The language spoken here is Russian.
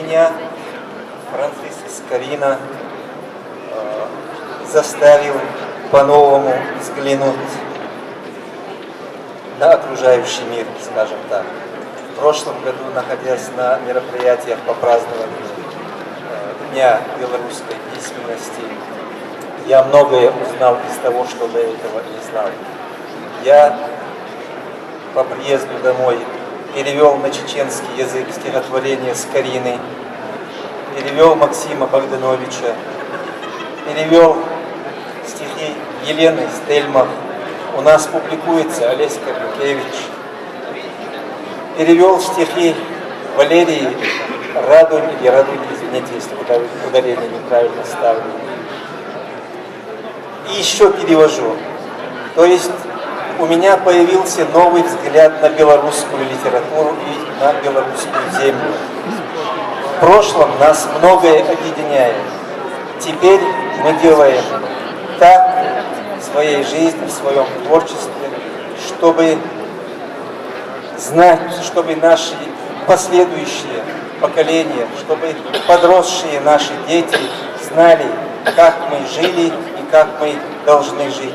меня Франциск Скорина заставил по-новому взглянуть на окружающий мир, скажем так. В прошлом году, находясь на мероприятиях по празднованию Дня белорусской письменности, я многое узнал из того, что до этого не знал. Я по приезду домой перевел на чеченский язык стихотворение Скорины, перевел Максима Богдановича, перевел стихи Елены Стельмах. У нас публикуется Олеська Бюкевич. Перевел стихи Валерии Радунь, или Радунь, извините, если ударение неправильно ставлю. И еще перевожу. То есть у меня появился новый взгляд на белорусскую литературу и на белорусскую землю. В прошлом нас многое объединяет. Теперь мы делаем так в своей жизни, в своем творчестве, чтобы знать, чтобы наши последующие поколения, чтобы подросшие наши дети знали, как мы жили и как мы должны жить.